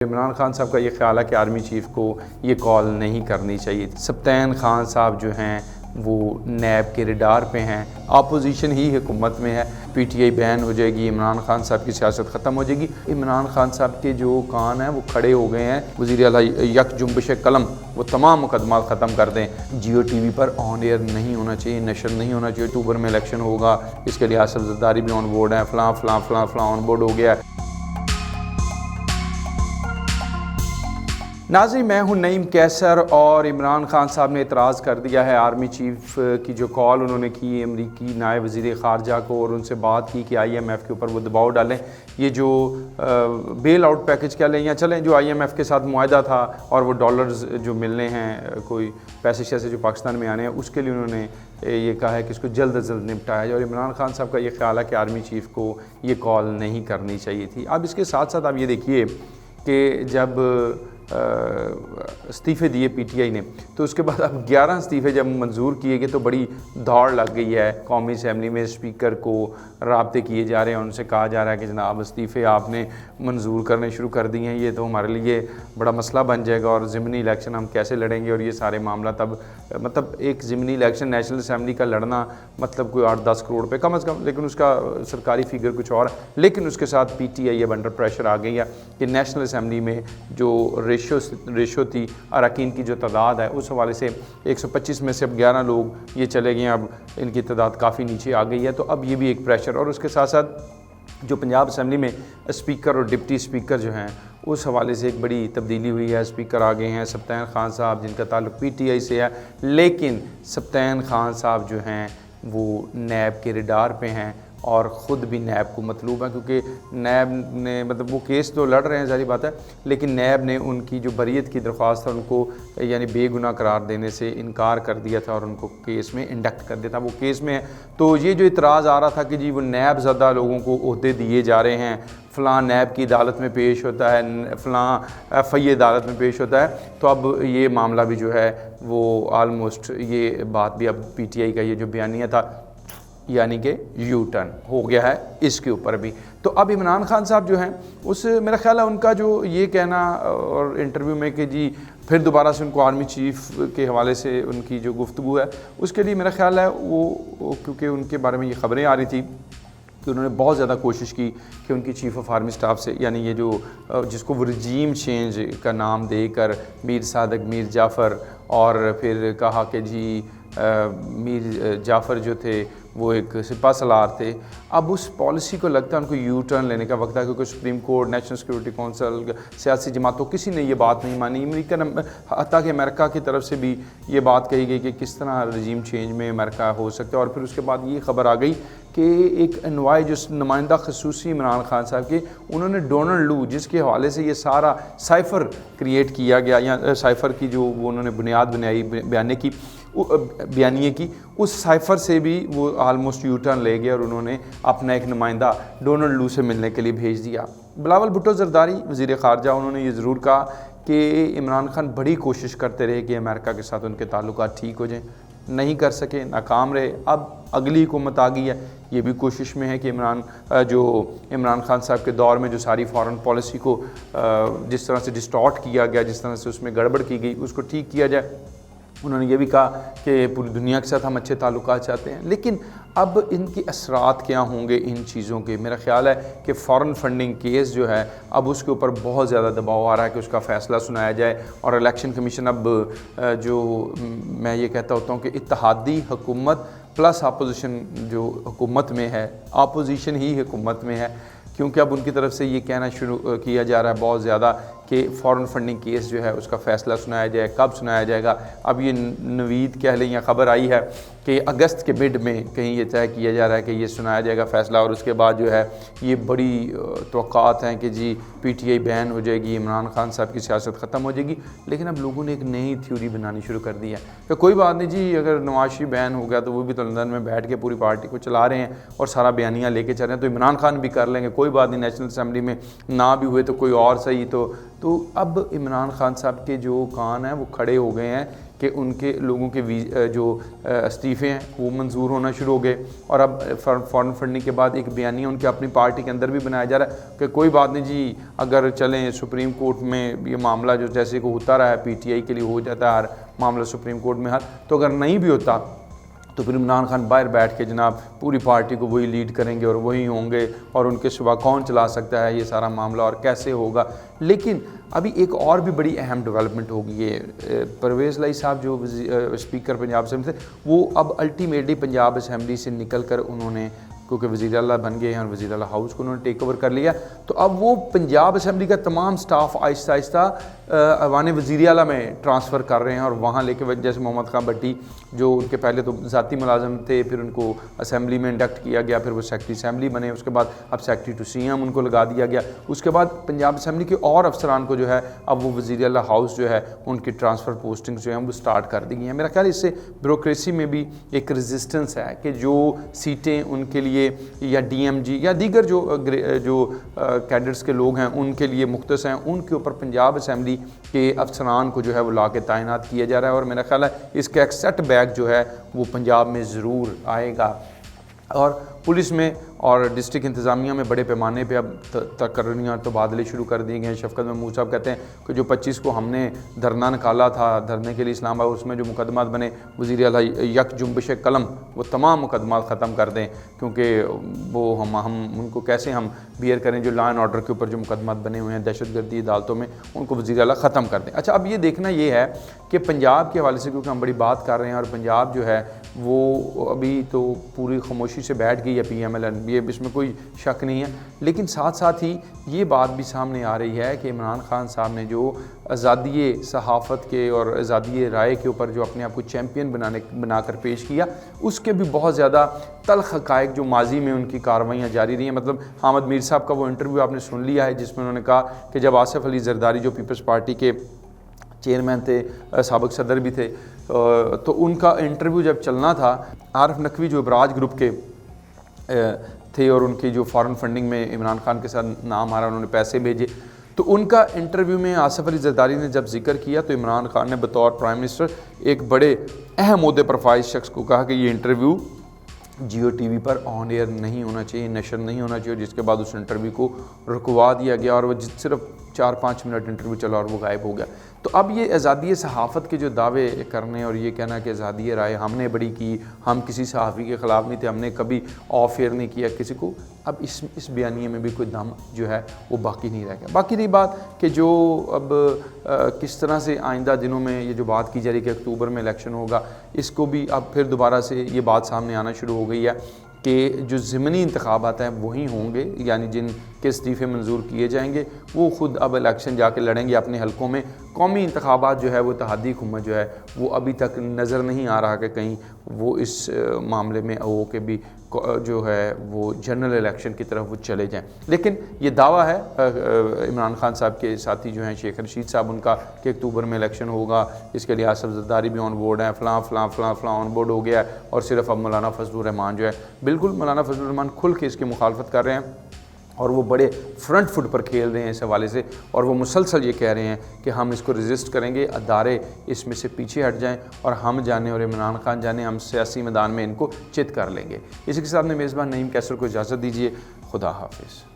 عمران خان صاحب کا یہ خیال ہے کہ آرمی چیف کو یہ کال نہیں کرنی چاہیے تھی۔ سبطین خان صاحب جو ہیں وہ نیب کے ریڈار پہ ہیں، اپوزیشن ہی حکومت میں ہے، پی ٹی آئی بین ہو جائے گی، عمران خان صاحب کی سیاست ختم ہو جائے گی۔ عمران خان صاحب کے جو کان ہیں وہ کھڑے ہو گئے ہیں، وزیر اعلیٰ یک جنبش قلم وہ تمام مقدمات ختم کر دیں۔ جیو ٹی وی پر آن ایئر نہیں ہونا چاہیے، نشر نہیں ہونا چاہیے، اکتوبر میں الیکشن ہوگا، اس کے لیے آصف زرداری بھی آن بورڈ ہیں، فلاں فلاں فلاں فلاں آن بورڈ ہو گیا ہے۔ ناظرین، میں ہوں نعیم کیسر، اور عمران خان صاحب نے اعتراض کر دیا ہے آرمی چیف کی جو کال انہوں نے کی امریکی نائب وزیر خارجہ کو، اور ان سے بات کی کہ آئی ایم ایف کے اوپر وہ دباؤ ڈالیں، یہ جو بیل آؤٹ پیکج کہہ لیں یا چلیں جو آئی ایم ایف کے ساتھ معاہدہ تھا اور وہ ڈالرز جو ملنے ہیں، کوئی پیسے شیسے جو پاکستان میں آنے ہیں، اس کے لیے انہوں نے یہ کہا ہے کہ اس کو جلد از جلد نپٹایا جائے، اور عمران خان صاحب کا یہ خیال ہے کہ آرمی چیف کو یہ کال نہیں کرنی چاہیے تھی۔ اب اس کے ساتھ ساتھ آپ یہ دیکھیے کہ جب استعفے دیے پی ٹی آئی نے، تو اس کے بعد اب 11 استعفے جب منظور کیے گئے تو بڑی دوڑ لگ گئی ہے قومی اسمبلی میں، اسپیکر کو رابطے کیے جا رہے ہیں، ان سے کہا جا رہا ہے کہ جناب استعفے آپ نے منظور کرنے شروع کر دیے ہیں، یہ تو ہمارے لیے بڑا مسئلہ بن جائے گا، اور ضمنی الیکشن ہم کیسے لڑیں گے، اور یہ سارے معاملہ تب مطلب ایک ضمنی الیکشن نیشنل اسمبلی کا لڑنا مطلب کوئی 8-10 کروڑ روپے کم از کم، لیکن اس کا سرکاری فگر کچھ اور ہے۔ لیکن اس کے ساتھ پی ٹی آئی اب انڈر پریشر آ گئی ہے کہ نیشنل اسمبلی میں جو ریشو تھی اراکین کی جو تعداد ہے، اس حوالے سے 125 میں سے اب 11 لوگ یہ چلے گئے ہیں، اب ان کی تعداد کافی نیچے آ گئی ہے، تو اب یہ بھی ایک پریشر۔ اور اس کے ساتھ ساتھ جو پنجاب اسمبلی میں اسپیکر اور ڈپٹی اسپیکر جو ہیں، اس حوالے سے ایک بڑی تبدیلی ہوئی ہے۔ اسپیکر آ گئے ہیں سبطین خان صاحب، جن کا تعلق پی ٹی آئی سے ہے، لیکن سبطین خان صاحب جو ہیں وہ نیب کے ریڈار پہ ہیں، اور خود بھی نیب کو مطلوب ہے، کیونکہ نیب نے مطلب وہ کیس تو لڑ رہے ہیں ظاہری بات ہے، لیکن نیب نے ان کی جو بریت کی درخواست ہے ان کو یعنی بے گناہ قرار دینے سے انکار کر دیا تھا، اور ان کو کیس میں انڈکٹ کر دیا تھا، وہ کیس میں ہے۔ تو یہ جو اعتراض آ رہا تھا کہ جی وہ نیب زدہ لوگوں کو عہدے دیے جا رہے ہیں، فلاں نیب کی عدالت میں پیش ہوتا ہے، فلاں ایف آئی اے عدالت میں پیش ہوتا ہے، تو اب یہ معاملہ بھی جو ہے وہ آلموسٹ یہ بات بھی اب پی ٹی آئی کا یہ جو بیانیہ تھا یعنی کہ یو ٹرن ہو گیا ہے اس کے اوپر بھی۔ تو اب عمران خان صاحب جو ہیں اس میرا خیال ہے ان کا جو یہ کہنا اور انٹرویو میں کہ جی پھر دوبارہ سے ان کو آرمی چیف کے حوالے سے ان کی جو گفتگو ہے، اس کے لیے میرا خیال ہے وہ کیونکہ ان کے بارے میں یہ خبریں آ رہی تھی کہ انہوں نے بہت زیادہ کوشش کی کہ ان کی چیف آف آرمی سٹاف سے، یعنی یہ جو جس کو وہ رجیم چینج کا نام دے کر میر صادق، میر جعفر، اور پھر کہا کہ جی میر جعفر جو تھے وہ ایک سپہ سالار تھے، اب اس پالیسی کو لگتا ہے ان کو یو ٹرن لینے کا وقت ہے، کیونکہ supreme court, national security council, سیاسی جماعتوں کسی نے یہ بات نہیں مانی، حتیٰ کہ امریکہ کی طرف سے بھی یہ بات کہی گئی کہ کس طرح رجیم چینج میں امریکہ ہو سکتا ہے۔ اور پھر اس کے بعد یہ خبر آ گئی کہ ایک انوائے جو نمائندہ خصوصی عمران خان صاحب کے، انہوں نے ڈونلڈ لو، جس کے حوالے سے یہ سارا سائفر کریٹ کیا گیا، یا سائفر کی جو وہ انہوں نے بنیاد بنائی بیانیے کی، اس سائفر سے بھی وہ آلموسٹ یو ٹرن لے گئے، اور انہوں نے اپنا ایک نمائندہ ڈونلڈ لو سے ملنے کے لیے بھیج دیا۔ بلاول بھٹو زرداری وزیر خارجہ، انہوں نے یہ ضرور کہا کہ عمران خان بڑی کوشش کرتے رہے کہ امریکہ کے ساتھ ان کے تعلقات ٹھیک ہو جائیں، نہیں کر سکے، ناکام رہے۔ اب اگلی حکومت آ گئی ہے، یہ بھی کوشش میں ہے کہ عمران خان صاحب کے دور میں جو ساری فارن پالیسی کو جس طرح سے ڈسٹارٹ کیا گیا، جس طرح سے اس میں گڑبڑ کی گئی، اس کو ٹھیک کیا جائے۔ انہوں نے یہ بھی کہا کہ پوری دنیا کے ساتھ ہم اچھے تعلقات چاہتے ہیں، لیکن اب ان کی اثرات کیا ہوں گے ان چیزوں کے؟ میرا خیال ہے کہ فارن فنڈنگ کیس جو ہے اب اس کے اوپر بہت زیادہ دباؤ آ رہا ہے کہ اس کا فیصلہ سنایا جائے، اور الیکشن کمیشن اب جو میں یہ کہتا ہوتا ہوں کہ اتحادی حکومت پلس اپوزیشن جو حکومت میں ہے، اپوزیشن ہی حکومت میں ہے، کیونکہ اب ان کی طرف سے یہ کہنا شروع کیا جا رہا ہے بہت زیادہ کہ فارن فنڈنگ کیس جو ہے اس کا فیصلہ سنایا جائے، کب سنایا جائے گا۔ اب یہ نوید کہہ لیں یا خبر آئی ہے کہ اگست کے مڈ میں کہیں یہ طے کیا جا رہا ہے کہ یہ سنایا جائے گا فیصلہ، اور اس کے بعد جو ہے یہ بڑی توقعات ہیں کہ جی پی ٹی آئی بین ہو جائے گی، عمران خان صاحب کی سیاست ختم ہو جائے گی۔ لیکن اب لوگوں نے ایک نئی تھیوری بنانی شروع کر دی ہے کہ کوئی بات نہیں جی، اگر نواز شریف بین ہو گیا تو وہ بھی تو لندن میں بیٹھ کے پوری پارٹی کو چلا رہے ہیں اور سارا بیانیہ لے کے چل رہے ہیں، تو عمران خان بھی کر لیں گے، کوئی بات نہیں، نیشنل اسمبلی میں نہ بھی ہوئے تو کوئی اور صحیح۔ تو اب عمران خان صاحب کے جو کان ہیں وہ کھڑے ہو گئے ہیں کہ ان کے لوگوں کے جو استعفے ہیں وہ منظور ہونا شروع ہو گئے، اور اب فارن فنڈنگ کے بعد ایک بیانیہ ان کے اپنی پارٹی کے اندر بھی بنایا جا رہا ہے کہ کوئی بات نہیں جی، اگر چلیں سپریم کورٹ میں یہ معاملہ جو جیسے کو ہوتا رہا ہے پی ٹی آئی کے لیے ہو جاتا ہے ہر معاملہ سپریم کورٹ میں حل، تو اگر نہیں بھی ہوتا تو پھر عمران خان باہر بیٹھ کے جناب پوری پارٹی کو وہی لیڈ کریں گے اور وہی ہوں گے، اور ان کے سوا کون چلا سکتا ہے یہ سارا معاملہ اور کیسے ہوگا۔ لیکن ابھی ایک اور بھی بڑی اہم ڈیولپمنٹ ہوگی ہے، پرویز لائی صاحب جو اسپیکر پنجاب اسمبلی تھے، وہ اب الٹیمیٹلی پنجاب اسمبلی سے نکل کر انہوں نے، کیونکہ وزیر اعلیٰ بن گئے ہیں اور وزیر اعلیٰ ہاؤس کو انہوں نے ٹیک اوور کر لیا، تو اب وہ پنجاب اسمبلی کا تمام سٹاف آہستہ آہستہ ایوان وزیر اعلیٰ میں ٹرانسفر کر رہے ہیں، اور وہاں لے کے جیسے محمد خان بٹی جو ان کے پہلے تو ذاتی ملازم تھے، پھر ان کو اسمبلی میں انڈکٹ کیا گیا، پھر وہ سیکرٹری اسمبلی بنے، اس کے بعد اب سیکرٹری ٹو سی ایم ان کو لگا دیا گیا، اس کے بعد پنجاب اسمبلی کے اور افسران کو جو ہے اب وہ وزیر اعلیٰ ہاؤس جو ہے ان کی ٹرانسفر پوسٹنگ جو ہیں وہ سٹارٹ کر دی گئی ہیں۔ میرا خیال اس سے بیوروکریسی میں بھی ایک ریزسٹنس ہے کہ جو سیٹیں ان کے لیے یا ڈی ایم جی یا دیگر جو کیڈرس کے لوگ ہیں ان کے لیے مختص ہیں، ان کے اوپر پنجاب اسمبلی کے افسران کو جو ہے وہ لا کے تعینات کیا جا رہا ہے، اور میرا خیال ہے اس کا ایک سیٹ بیک جو ہے وہ پنجاب میں ضرور آئے گا۔ اور پولیس میں اور ڈسٹرکٹ انتظامیہ میں بڑے پیمانے پہ اب تقرریاں تبادلے شروع کر دیے گئے ہیں۔ شفقت محمود صاحب کہتے ہیں کہ جو 25 کو ہم نے دھرنا نکالا تھا دھرنے کے لیے اسلام آباد، اس میں جو مقدمات بنے، وزیر اعلیٰ یک جنبش قلم وہ تمام مقدمات ختم کر دیں، کیونکہ وہ ہم ان کو کیسے ہم بیئر کریں، جو لا اینڈ آرڈر کے اوپر جو مقدمات بنے ہوئے ہیں دہشت گردی عدالتوں میں، ان کو وزیر اعلیٰ ختم کر دیں۔ اچھا، اب یہ دیکھنا یہ ہے کہ پنجاب کے حوالے سے کیونکہ ہم بڑی بات کر رہے ہیں، اور پنجاب جو ہے وہ ابھی تو پوری خاموشی سے بیٹھ گئی ہے پی ایم ایل این، یہ اس میں کوئی شک نہیں ہے، لیکن ساتھ ساتھ ہی یہ بات بھی سامنے آ رہی ہے کہ عمران خان صاحب نے جو آزادی صحافت کے اور آزادی رائے کے اوپر جو اپنے آپ کو چیمپئن بنا کر پیش کیا، اس کے بھی بہت زیادہ تلخ حقائق جو ماضی میں ان کی کارروائیاں جاری رہی ہیں۔ مطلب حامد میر صاحب کا وہ انٹرویو آپ نے سن لیا ہے جس میں انہوں نے کہا کہ جب آصف علی زرداری جو پیپلز پارٹی کے چیئرمین تھے، سابق صدر بھی تھے، تو ان کا انٹرویو جب چلنا تھا، عارف نقوی جو ابراج گروپ کے تھے اور ان کی جو فارن فنڈنگ میں عمران خان کے ساتھ نام آ رہا، انہوں نے پیسے بھیجے، تو ان کا انٹرویو میں آصف علی زرداری نے جب ذکر کیا تو عمران خان نے بطور پرائم منسٹر ایک بڑے اہم عہدے پر فائز شخص کو کہا کہ یہ انٹرویو جیو ٹی وی پر آن ایئر نہیں ہونا چاہیے، نشر نہیں ہونا چاہیے، جس کے بعد اس انٹرویو کو رکوا دیا گیا اور وہ صرف 4-5 منٹ انٹرویو چلا اور وہ غائب ہو گیا۔ تو اب یہ آزادی صحافت کے جو دعوے کرنے اور یہ کہنا کہ آزادی رائے ہم نے بڑی کی، ہم کسی صحافی کے خلاف نہیں تھے، ہم نے کبھی آف ایئر نہیں کیا کسی کو، اب اس بیانیے میں بھی کوئی دم جو ہے وہ باقی نہیں رہ گیا۔ باقی رہی بات کہ جو اب کس طرح سے آئندہ دنوں میں یہ جو بات کی جا رہی ہے کہ اکتوبر میں الیکشن ہوگا، اس کو بھی اب پھر دوبارہ سے یہ بات سامنے آنا شروع ہو گئی ہے کہ جو ضمنی انتخابات ہیں وہی ہوں گے، یعنی جن کے استعفے منظور کیے جائیں گے وہ خود اب الیکشن جا کے لڑیں گے اپنے حلقوں میں۔ قومی انتخابات جو ہے وہ اتحادی حکومت جو ہے وہ ابھی تک نظر نہیں آ رہا کہ کہیں وہ اس معاملے میں ہو کہ بھی جو ہے وہ جنرل الیکشن کی طرف وہ چلے جائیں۔ لیکن یہ دعویٰ ہے عمران خان صاحب کے ساتھی جو ہیں شیخ رشید صاحب ان کا کہ اکتوبر میں الیکشن ہوگا، اس کے لیے آصف زرداری بھی آن بورڈ ہیں، فلاں فلاں فلاں فلاں آن بورڈ ہو گیا ہے، اور صرف اب مولانا فضل الرحمان جو ہے، بالکل مولانا فضل الرحمان کھل کے اس کی مخالفت کر رہے ہیں اور وہ بڑے فرنٹ فٹ پر کھیل رہے ہیں اس حوالے سے، اور وہ مسلسل یہ کہہ رہے ہیں کہ ہم اس کو ریزسٹ کریں گے، ادارے اس میں سے پیچھے ہٹ جائیں اور ہم جانے اور عمران خان جانے، ہم سیاسی میدان میں ان کو چت کر لیں گے۔ اسی کے ساتھ میں میزبان نعیم کیسر کو اجازت دیجیے، خدا حافظ۔